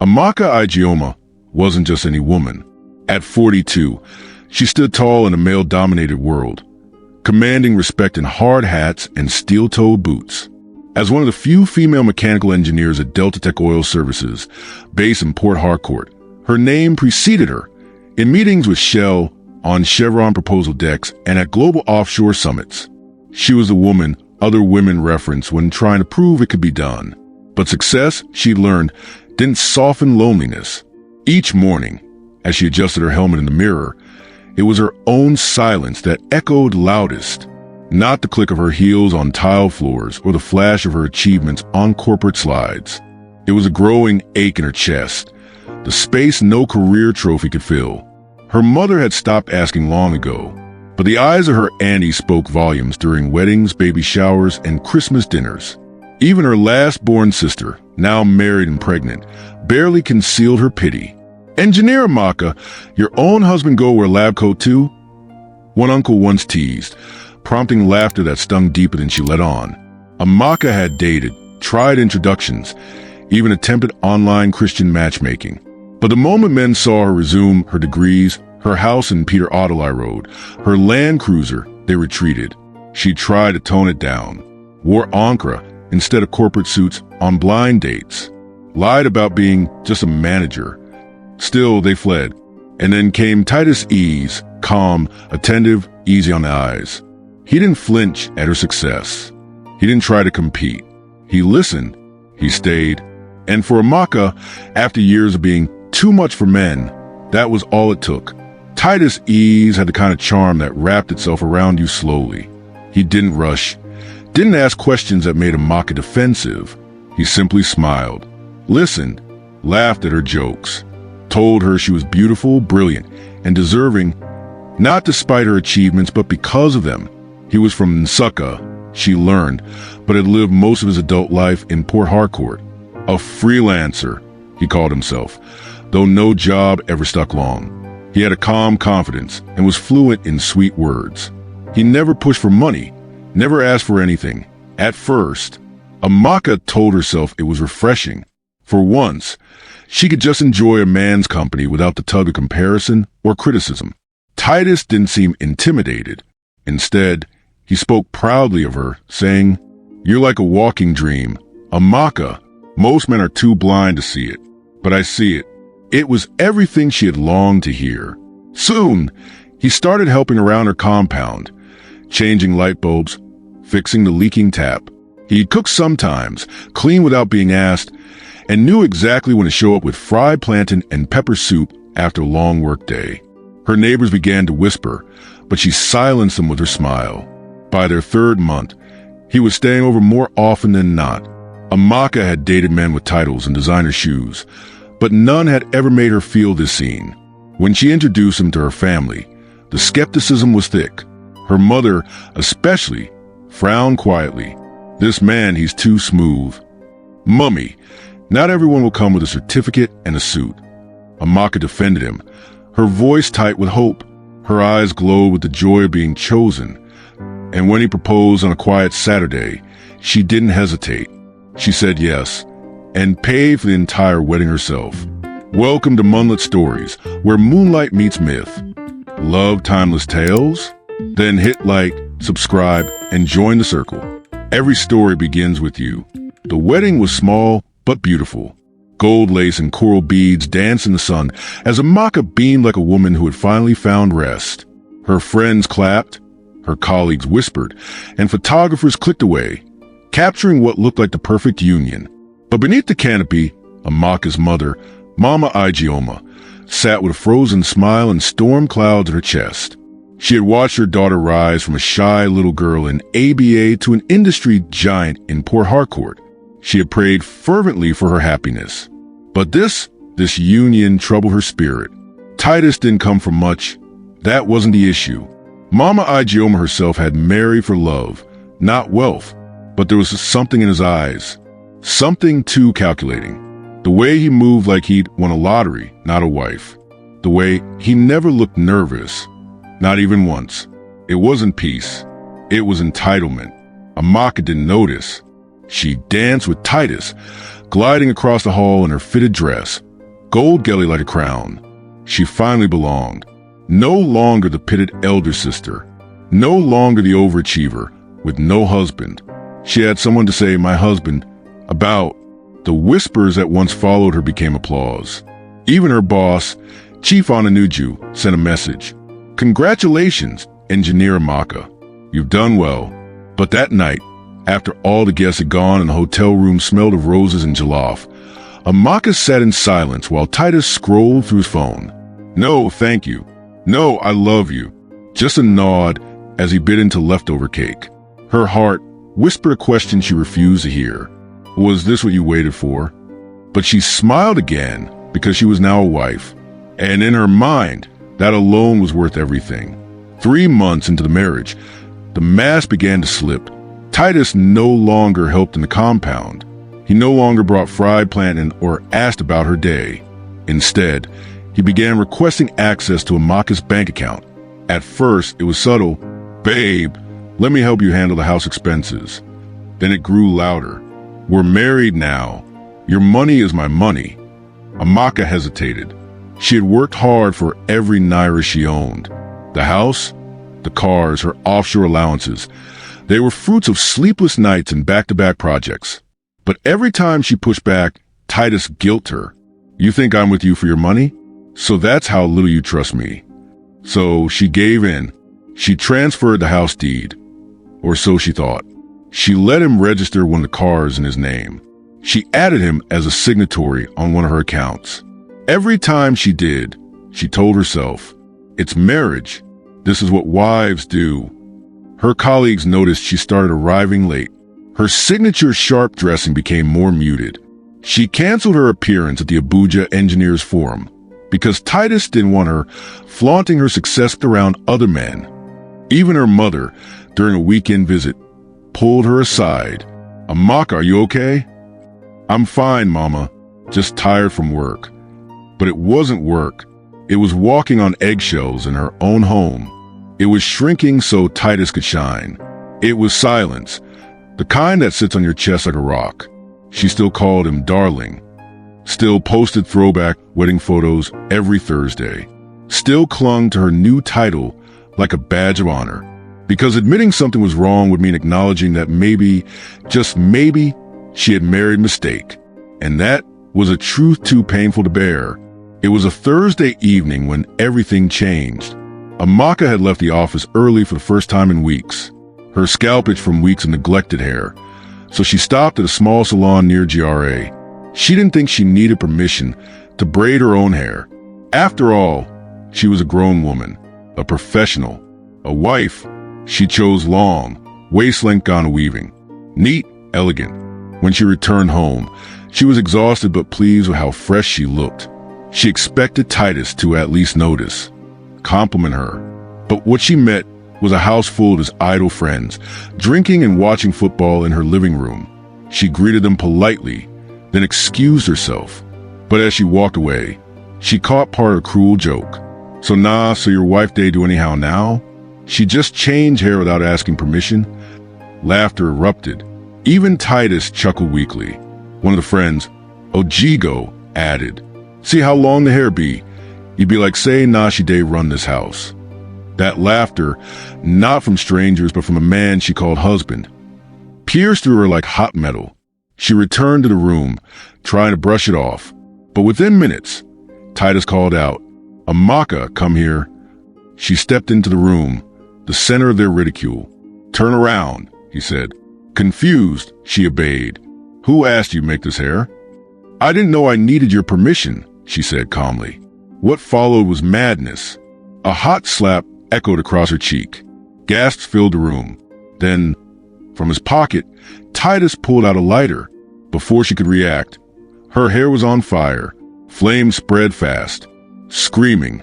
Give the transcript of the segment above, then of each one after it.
Amaka wasn't just any woman. At 42, she stood tall in a male-dominated world, commanding respect in hard hats and steel-toed boots. As one of the few female mechanical engineers at Delta Tech Oil Services, based in Port Harcourt, her name preceded her in meetings with Shell, on Chevron proposal decks, and at global offshore summits. She was the woman other women referenced when trying to prove it could be done. But success, she learned, didn't soften loneliness. Each morning, as she adjusted her helmet in the mirror, it was her own silence that echoed loudest, not the click of her heels on tile floors or the flash of her achievements on corporate slides. It was a growing ache in her chest, the space no career trophy could fill. Her mother had stopped asking long ago, but the eyes of her auntie spoke volumes during weddings, baby showers, and Christmas dinners. Even her last-born sister, now married and pregnant, barely concealed her pity. "Engineer Amaka, your own husband go wear a lab coat too?" One uncle once teased, prompting laughter that stung deeper than she let on. Amaka had dated, tried introductions, even attempted online Christian matchmaking. But the moment men saw her resume her degrees, her house in Peter Adelai Road, her Land Cruiser, they retreated. She tried to tone it down, wore Ankara instead of corporate suits on blind dates, lied about being just a manager. Still, they fled. And then came Titus Ease, calm, attentive, easy on the eyes. He didn't flinch at her success. He didn't try to compete. He listened. He stayed. And for Amaka, after years of being too much for men, that was all it took. Titus Ease had the kind of charm that wrapped itself around you slowly. He didn't rush, didn't ask questions that made Amaka defensive. He simply smiled, listened, laughed at her jokes, told her she was beautiful, brilliant, and deserving, not despite her achievements, but because of them. He was from Nsukka, she learned, but had lived most of his adult life in Port Harcourt. A freelancer, he called himself, though no job ever stuck long. He had a calm confidence and was fluent in sweet words. He never pushed for money, never asked for anything. At first, Amaka told herself it was refreshing. For once, she could just enjoy a man's company without the tug of comparison or criticism. Titus didn't seem intimidated. Instead, he spoke proudly of her, saying, "You're like a walking dream. Amaka, most men are too blind to see it, but I see it." It was everything she had longed to hear. Soon, he started helping around her compound, changing light bulbs, fixing the leaking tap. He'd cook sometimes, clean without being asked, and knew exactly when to show up with fried plantain and pepper soup after a long work day. Her neighbors began to whisper, but she silenced them with her smile. By their third month, he was staying over more often than not. Amaka had dated men with titles and designer shoes, but none had ever made her feel this seen. When she introduced him to her family, the skepticism was thick. Her mother, especially, frowned quietly. "This man, he's too smooth." "Mummy, not everyone will come with a certificate and a suit." Amaka defended him, her voice tight with hope. Her eyes glowed with the joy of being chosen. And when he proposed on a quiet Saturday, she didn't hesitate. She said yes, and paid for the entire wedding herself. Welcome to Moonlit Stories, where moonlight meets myth. Love timeless tales? Then hit like, subscribe, and join the circle. Every story begins with you. The wedding was small but beautiful. Gold lace and coral beads danced in the sun as Amaka beamed like a woman who had finally found rest. Her friends clapped, her colleagues whispered, and photographers clicked away, capturing what looked like the perfect union. But beneath the canopy, Amaka's mother, Mama Ijeoma, sat with a frozen smile and storm clouds in her chest. She had watched her daughter rise from a shy little girl in ABA to an industry giant in Port Harcourt. She had prayed fervently for her happiness. But this union troubled her spirit. Titus didn't come from much. That wasn't the issue. Mama Ijeoma herself had married for love, not wealth. But there was something in his eyes. Something too calculating. The way he moved like he'd won a lottery, not a wife. The way he never looked nervous, not even once. It wasn't peace. It was entitlement. Amaka didn't notice. She danced with Titus, gliding across the hall in her fitted dress, gold gelly like a crown. She finally belonged. No longer the pitted elder sister. No longer the overachiever with no husband. She had someone to say, "my husband," about. The whispers that once followed her became applause. Even her boss, Chief Ananuju, sent a message. "Congratulations, Engineer Amaka. You've done well." But that night, after all the guests had gone and the hotel room smelled of roses and jollof, Amaka sat in silence while Titus scrolled through his phone. "No, thank you. No, I love you." Just a nod as he bit into leftover cake. Her heart whispered a question she refused to hear. Was this what you waited for? But she smiled again because she was now a wife. And in her mind, that alone was worth everything. 3 months into the marriage, the mask began to slip. Titus no longer helped in the compound. He no longer brought fried plantain or asked about her day. Instead, he began requesting access to Amaka's bank account. At first, it was subtle. "Babe, let me help you handle the house expenses." Then it grew louder. "We're married now. Your money is my money." Amaka hesitated. She had worked hard for every naira she owned. The house, the cars, her offshore allowances. They were fruits of sleepless nights and back-to-back projects. But every time she pushed back, Titus guilted her. "You think I'm with you for your money? So that's how little you trust me." So she gave in. She transferred the house deed. Or so she thought. She let him register one of the cars in his name. She added him as a signatory on one of her accounts. Every time she did, she told herself, "It's marriage. This is what wives do." Her colleagues noticed she started arriving late. Her signature sharp dressing became more muted. She canceled her appearance at the Abuja Engineers Forum because Titus didn't want her flaunting her success around other men. Even her mother, during a weekend visit, pulled her aside. "Amaka, are you okay?" "I'm fine, Mama. Just tired from work." But it wasn't work. It was walking on eggshells in her own home. It was shrinking so Titus could shine. It was silence, the kind that sits on your chest like a rock. She still called him darling. Still posted throwback wedding photos every Thursday. Still clung to her new title like a badge of honor. Because admitting something was wrong would mean acknowledging that maybe, just maybe, she had married a mistake. And that was a truth too painful to bear. It was a Thursday evening when everything changed. Amaka had left the office early for the first time in weeks. Her scalp itched from weeks of neglected hair. So she stopped at a small salon near GRA. She didn't think she needed permission to braid her own hair. After all, she was a grown woman, a professional, a wife. She chose long, waist-length gown weaving. Neat, elegant. When she returned home, she was exhausted but pleased with how fresh she looked. She expected Titus to at least notice, compliment her. But what she met was a house full of his idle friends, drinking and watching football in her living room. She greeted them politely, then excused herself. But as she walked away, she caught part of a cruel joke. So your wife day do anyhow now? She just changed hair without asking permission? Laughter erupted. Even Titus chuckled weakly. One of the friends, Ojigo, added, "See how long the hair be? You'd be like saying she day run this house." That laughter, not from strangers but from a man she called husband, pierced through her like hot metal. She returned to the room, trying to brush it off. But within minutes, Titus called out, "Amaka, come here." She stepped into the room, the center of their ridicule. "Turn around," he said. Confused, she obeyed. "Who asked you to make this hair?" "I didn't know I needed your permission," she said calmly. What followed was madness. A hot slap echoed across her cheek. Gasps filled the room. Then, from his pocket, Titus pulled out a lighter. Before she could react, her hair was on fire. Flames spread fast. Screaming,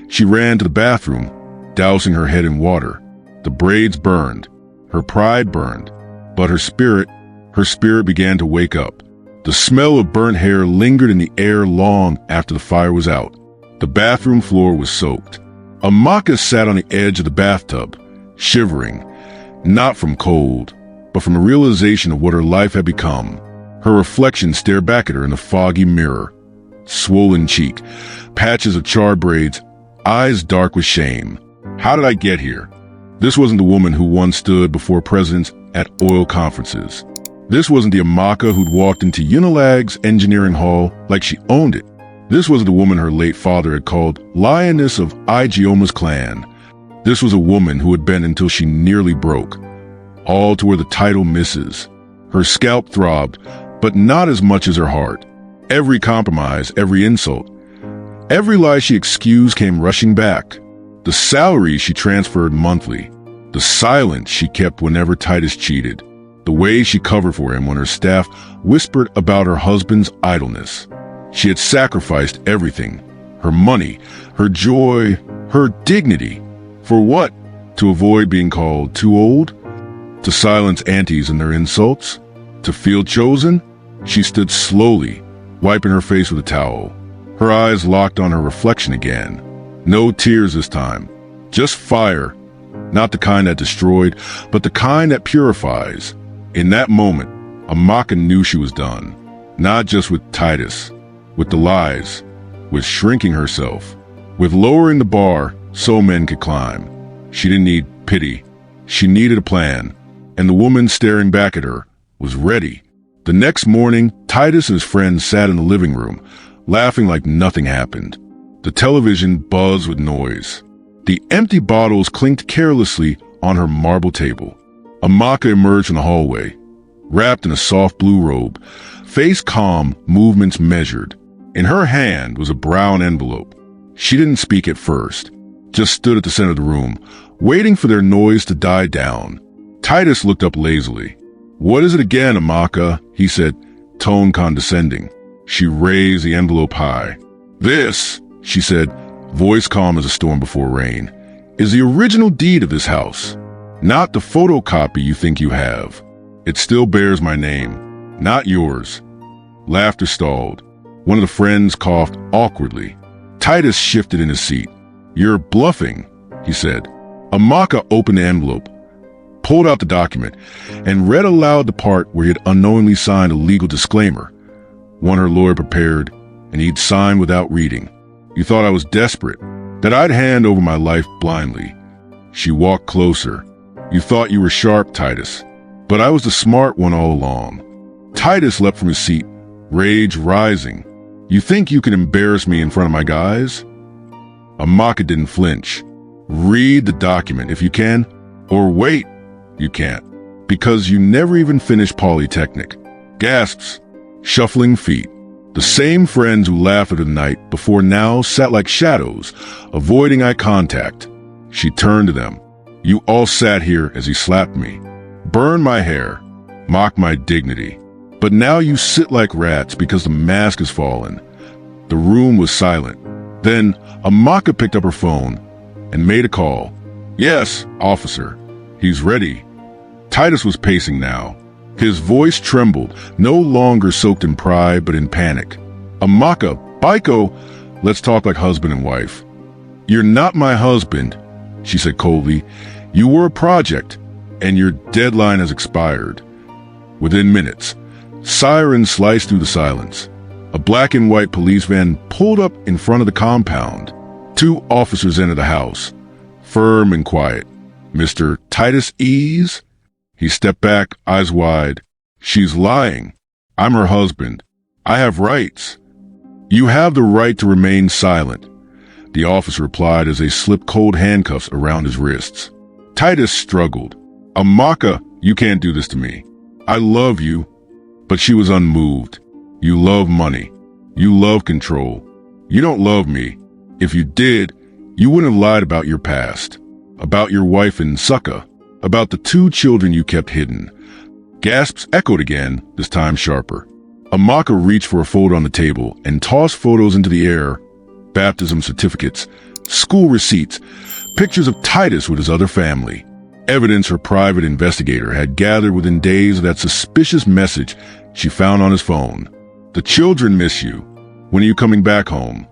she ran to the bathroom, dousing her head in water. The braids burned. Her pride burned. But her spirit began to wake up. The smell of burnt hair lingered in the air long after the fire was out. The bathroom floor was soaked. Amaka sat on the edge of the bathtub, shivering, not from cold, but from a realization of what her life had become. Her reflection stared back at her in the foggy mirror. swollen cheek, patches of charred braids, eyes dark with shame. How did I get here? This wasn't the woman who once stood before presidents at oil conferences. This wasn't the Amaka who'd walked into Unilag's engineering hall like she owned it. This wasn't the woman her late father had called lioness of Igioma's clan. This was a woman who had been until she nearly broke, all to where the title misses. Her scalp throbbed, but not as much as her heart. Every compromise, every insult, every lie she excused came rushing back. The salary she transferred monthly, the silence she kept whenever Titus cheated, the way she covered for him when her staff whispered about her husband's idleness. She had sacrificed everything, her money, her joy, her dignity. For what? To avoid being called too old? To silence aunties and their insults? To feel chosen? She stood slowly, wiping her face with a towel. Her eyes locked on her reflection again. No tears this time. Just fire. Not the kind that destroyed, but the kind that purifies. In that moment, Amaka knew she was done. Not just with Titus, with the lies, with shrinking herself, with lowering the bar so men could climb. She didn't need pity. She needed a plan. And the woman staring back at her was ready. The next morning, Titus and his friends sat in the living room, laughing like nothing happened. The television buzzed with noise. The empty bottles clinked carelessly on her marble table. Amaka emerged from the hallway, wrapped in a soft blue robe, face calm, movements measured. In her hand was a brown envelope. She didn't speak at first, just stood at the center of the room, waiting for their noise to die down. Titus looked up lazily. "What is it again, Amaka?" he said, tone condescending. She raised the envelope high. "This," she said, voice calm as a storm before rain, "is the original deed of this house. Not the photocopy you think you have. It still bears my name, not yours." Laughter stalled. One of the friends coughed awkwardly. Titus shifted in his seat. "You're bluffing," he said. Amaka opened the envelope, pulled out the document, and read aloud the part where he had unknowingly signed a legal disclaimer, one her lawyer prepared, and he'd signed without reading. "You thought I was desperate, that I'd hand over my life blindly." She walked closer. "You thought you were sharp, Titus, but I was the smart one all along." Titus leapt from his seat, rage rising. "You think you can embarrass me in front of my guys?" Amaka didn't flinch. "Read the document if you can, or wait. You can't, because you never even finished Polytechnic." Gasps, shuffling feet. The same friends who laughed at her the night before now sat like shadows, avoiding eye contact. She turned to them. "You all sat here as he slapped me, burned my hair, mocked my dignity. But now you sit like rats because the mask has fallen." The room was silent. Then Amaka picked up her phone and made a call. "Yes, officer. He's ready." Titus was pacing now. His voice trembled, no longer soaked in pride but in panic. "Amaka, Baiko, let's talk like husband and wife." "You're not my husband," she said coldly. "You were a project, and your deadline has expired." Within minutes, sirens sliced through the silence. A black and white police van pulled up in front of the compound. 2 officers entered the house, firm and quiet. "Mr. Titus Ease?" He stepped back, eyes wide. "She's lying. I'm her husband. I have rights." "You have the right to remain silent," the officer replied as they slipped cold handcuffs around his wrists. Titus struggled. "Amaka, you can't do this to me. I love you." But she was unmoved. "You love money. You love control. You don't love me. If you did, you wouldn't have lied about your past, about your wife in Succa, about the 2 children you kept hidden." Gasps echoed again, this time sharper. Amaka reached for a folder on the table and tossed photos into the air. Baptism certificates, school receipts, pictures of Titus with his other family. Evidence her private investigator had gathered within days of that suspicious message she found on his phone. "The children miss you. When are you coming back home?"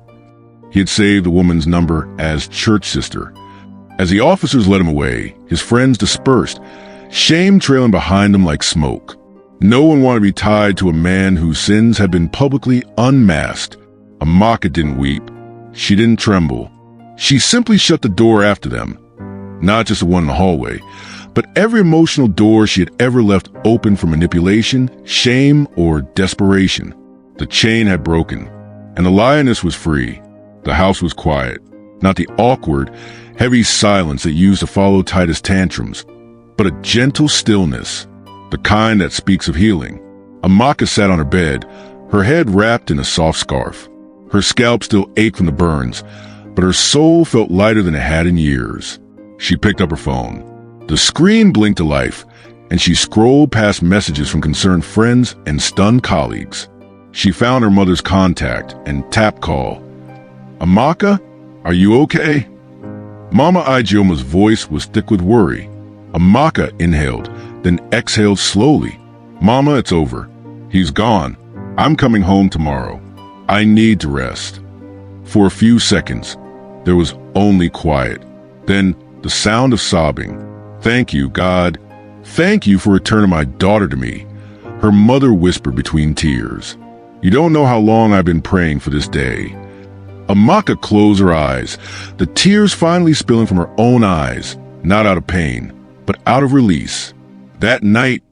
He had saved the woman's number as church sister. As the officers led him away, his friends dispersed, shame trailing behind them like smoke. No one wanted to be tied to a man whose sins had been publicly unmasked. Amaka didn't weep. She didn't tremble. She simply shut the door after them. Not just the one in the hallway, but every emotional door she had ever left open for manipulation, shame, or desperation. The chain had broken, and the lioness was free. The house was quiet, not the awkward, heavy silence that used to follow Titus' tantrums, but a gentle stillness, the kind that speaks of healing. Amaka sat on her bed, her head wrapped in a soft scarf. Her scalp still ached from the burns, but her soul felt lighter than it had in years. She picked up her phone. The screen blinked to life, and she scrolled past messages from concerned friends and stunned colleagues. She found her mother's contact and tapped call. "Amaka, are you okay?" Mama Igioma's voice was thick with worry. Amaka inhaled, then exhaled slowly. "Mama, it's over. He's gone. I'm coming home tomorrow. I need to rest." For a few seconds, there was only quiet. Then the sound of sobbing. "Thank you, God. Thank you for returning my daughter to me," her mother whispered between tears. "You don't know how long I've been praying for this day." Amaka closed her eyes, the tears finally spilling from her own eyes, not out of pain, but out of release. That night,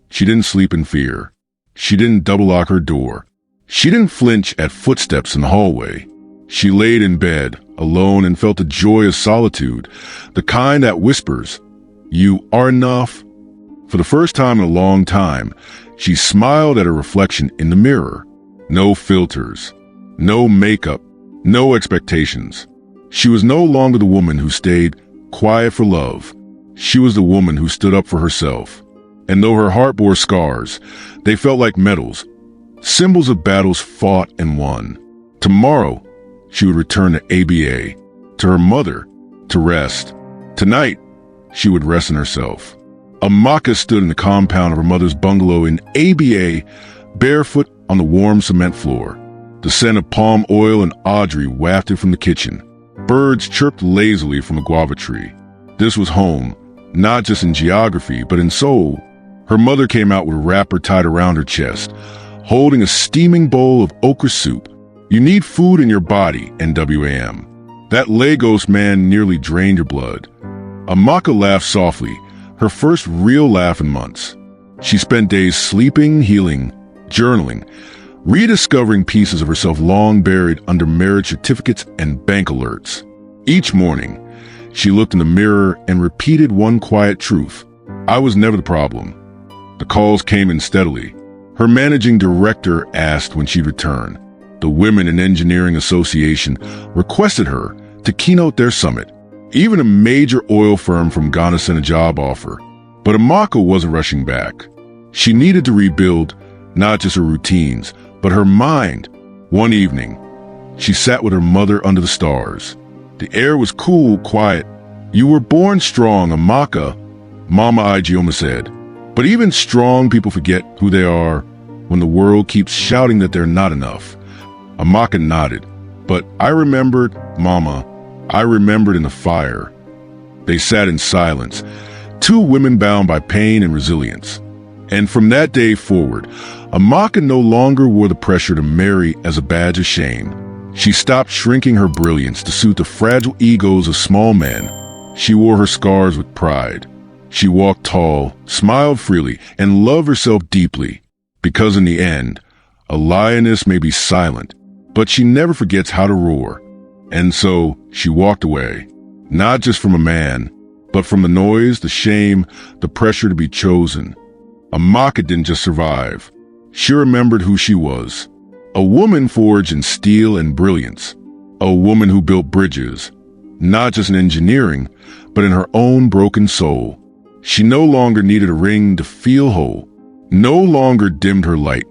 she didn't sleep in fear. She didn't double-lock her door. She didn't flinch at footsteps in the hallway. She laid in bed, alone, and felt the joy of solitude, the kind that whispers, "You are enough." For the first time in a long time, she smiled at her reflection in the mirror. No filters, no makeup, no expectations. She was no longer the woman who stayed quiet for love. She was the woman who stood up for herself. And though her heart bore scars, they felt like medals, symbols of battles fought and won. Tomorrow, she would return to ABA, to her mother, to rest. Tonight, she would rest in herself. Amaka stood in the compound of her mother's bungalow in ABA, barefoot on the warm cement floor. The scent of palm oil and Audrey wafted from the kitchen. Birds chirped lazily from a guava tree. This was home, not just in geography, but in soul. Her mother came out with a wrapper tied around her chest, holding a steaming bowl of okra soup. "You need food in your body, NWAM. That Lagos man nearly drained your blood." Amaka laughed softly, her first real laugh in months. She spent days sleeping, healing, journaling, rediscovering pieces of herself long buried under marriage certificates and bank alerts. Each morning, she looked in the mirror and repeated one quiet truth: "I was never the problem." The calls came in steadily. Her managing director asked when she'd return. The Women in Engineering Association requested her to keynote their summit. Even a major oil firm from Ghana sent a job offer. But Amaka wasn't rushing back. She needed to rebuild not just her routines, but her mind. One evening, she sat with her mother under the stars. The air was cool, quiet. "You were born strong, Amaka," Mama Igioma said. "But even strong people forget who they are when the world keeps shouting that they're not enough." Amaka nodded. "But I remembered, Mama. I remembered in the fire." They sat in silence, two women bound by pain and resilience. And from that day forward, Amaka no longer wore the pressure to marry as a badge of shame. She stopped shrinking her brilliance to suit the fragile egos of small men. She wore her scars with pride. She walked tall, smiled freely, and loved herself deeply. Because in the end, a lioness may be silent, but she never forgets how to roar. And so she walked away, not just from a man, but from the noise, the shame, the pressure to be chosen. Amaka didn't just survive. She remembered who she was. A woman forged in steel and brilliance. A woman who built bridges, not just in engineering, but in her own broken soul. She no longer needed a ring to feel whole, no longer dimmed her light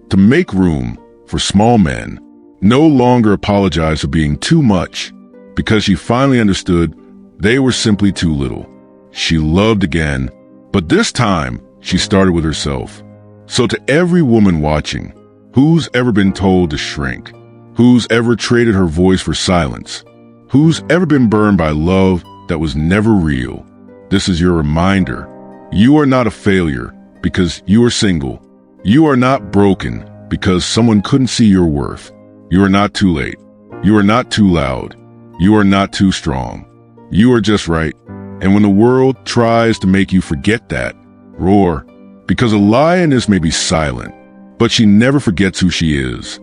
to make room for small men, no longer apologized for being too much, because she finally understood they were simply too little. She loved again, but this time she started with herself. So to every woman watching, who's ever been told to shrink, who's ever traded her voice for silence, who's ever been burned by love that was never real, this is your reminder. You are not a failure because you are single. You are not broken because someone couldn't see your worth. You are not too late. You are not too loud. You are not too strong. You are just right. And when the world tries to make you forget that, roar. Because a lioness may be silent, but she never forgets who she is.